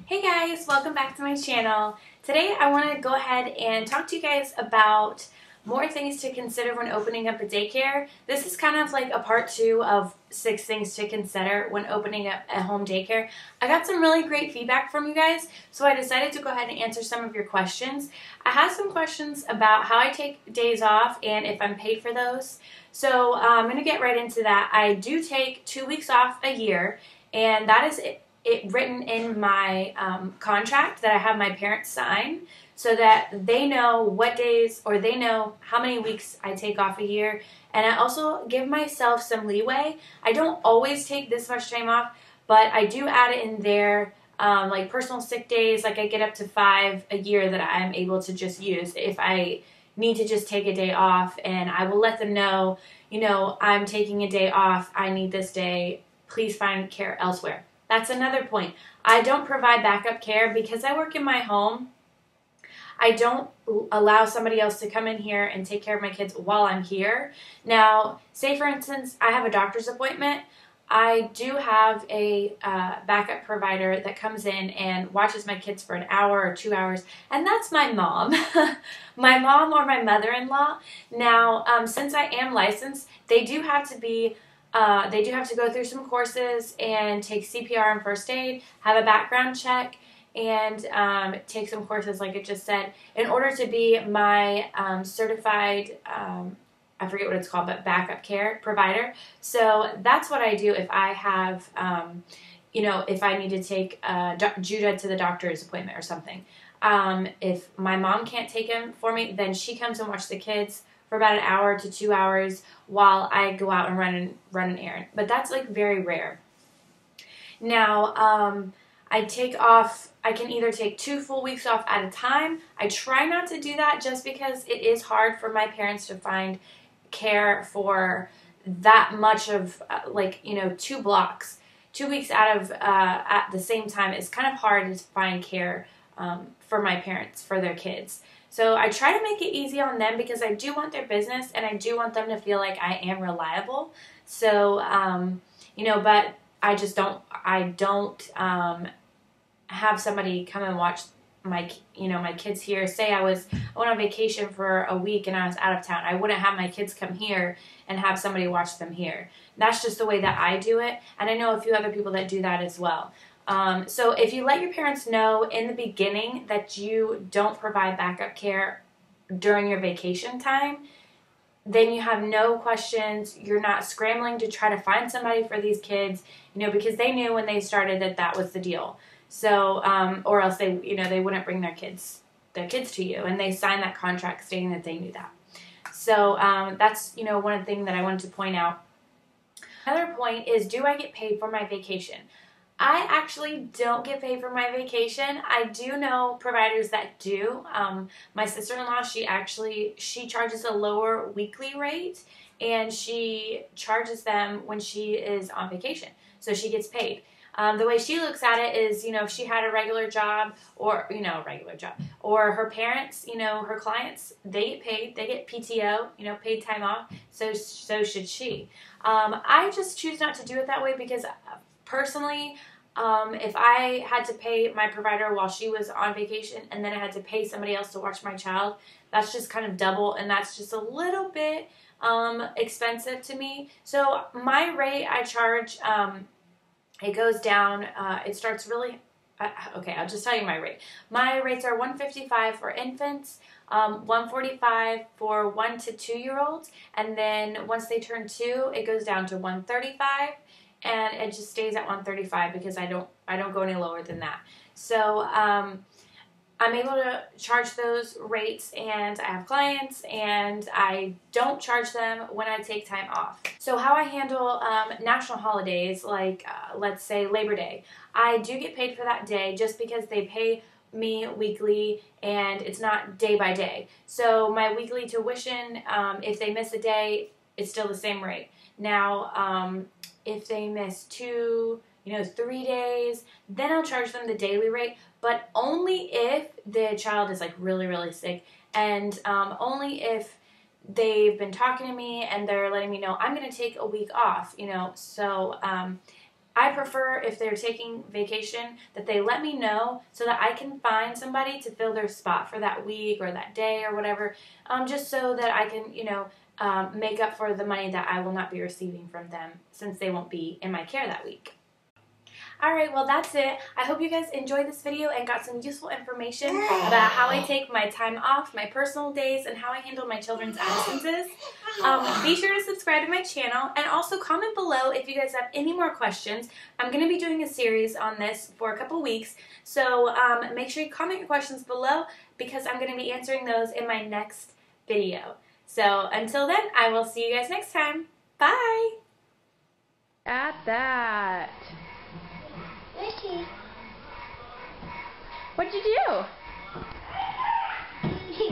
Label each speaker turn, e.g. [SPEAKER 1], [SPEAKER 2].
[SPEAKER 1] Hey guys, welcome back to my channel. Today I want to go ahead and talk to you guys about more things to consider when opening up a daycare. This is kind of like a part 2 of 6 things to consider when opening up a home daycare. I got some really great feedback from you guys, so I decided to go ahead and answer some of your questions. I have some questions about how I take days off and if I'm paid for those. So I'm going to get right into that. I do take 2 weeks off a year, and that is it written in my contract that I have my parents sign so that they know what days or they know how many weeks I take off a year. And I also give myself some leeway. I don't always take this much time off, but I do add it in there, like personal sick days. Like I get up to 5 a year that I'm able to just use if I need to just take a day off, and I will let them know, I'm taking a day off. I need this day. Please find care elsewhere. That's another point. I don't provide backup care because I work in my home. I don't allow somebody else to come in here and take care of my kids while I'm here. Now, say for instance, I have a doctor's appointment. I do have a backup provider that comes in and watches my kids for an hour or 2 hours, and that's my mom. My mom or my mother-in-law. Now, since I am licensed, they do have to go through some courses and take CPR and first aid, have a background check, and take some courses, like I just said, in order to be my certified, I forget what it's called, but backup care provider. So that's what I do if I have, if I need to take Judah to the doctor's appointment or something. If my mom can't take him for me, then she comes and watches the kids for about an hour to 2 hours while I go out and run an errand. But that's like very rare. Now, I can either take 2 full weeks off at a time. I try not to do that just because it is hard for my parents to find care for that much of 2 blocks. 2 weeks out of at the same time is kind of hard to find care for my parents, for their kids. So I try to make it easy on them because I do want their business and I do want them to feel like I am reliable. So, but I just don't, have somebody come and watch my kids here. Say I went on vacation for a week and I was out of town. I wouldn't have my kids come here and have somebody watch them here. That's just the way that I do it. And I know a few other people that do that as well. So if you let your parents know in the beginning that you don't provide backup care during your vacation time, then you have no questions. You're not scrambling to try to find somebody for these kids, because they knew when they started that that was the deal. So, or else they wouldn't bring their kids to you, and they signed that contract stating that they knew that. So, that's, one thing that I wanted to point out. Another point is, do I get paid for my vacation? I actually don't get paid for my vacation. I do know providers that do. My sister-in-law, she charges a lower weekly rate, and she charges them when she is on vacation. So she gets paid. The way she looks at it is, if she had a regular job or, or her parents, her clients, they get paid, they get PTO, paid time off, so should she. I just choose not to do it that way because personally, if I had to pay my provider while she was on vacation and then I had to pay somebody else to watch my child, that's just kind of double, and that's just a little bit expensive to me. So my rate I charge, it goes down, it starts really, okay, I'll just tell you my rate. My rates are $155 for infants, $145 for 1 to 2 year olds, and then once they turn 2, it goes down to $135. And it just stays at $135 because I don't go any lower than that. So I'm able to charge those rates, and I have clients, and I don't charge them when I take time off. So how I handle national holidays, like let's say Labor Day, I do get paid for that day just because they pay me weekly and it's not day by day. So my weekly tuition, if they miss a day, it's still the same rate. Now, if they miss 2, 3 days, then I'll charge them the daily rate, but only if the child is like really, really sick, and only if they've been talking to me and they're letting me know I'm going to take a week off, So I prefer, if they're taking vacation, that they let me know so that I can find somebody to fill their spot for that week or that day or whatever, just so that I can, make up for the money that I will not be receiving from them since they won't be in my care that week. Alright, well that's it. I hope you guys enjoyed this video and got some useful information about how I take my time off, my personal days, and how I handle my children's absences. Be sure to subscribe to my channel and also comment below if you guys have any more questions. I'm going to be doing a series on this for a couple weeks, so make sure you comment your questions below because I'm going to be answering those in my next video. So until then, I will see you guys next time. Bye! At that. What'd you do?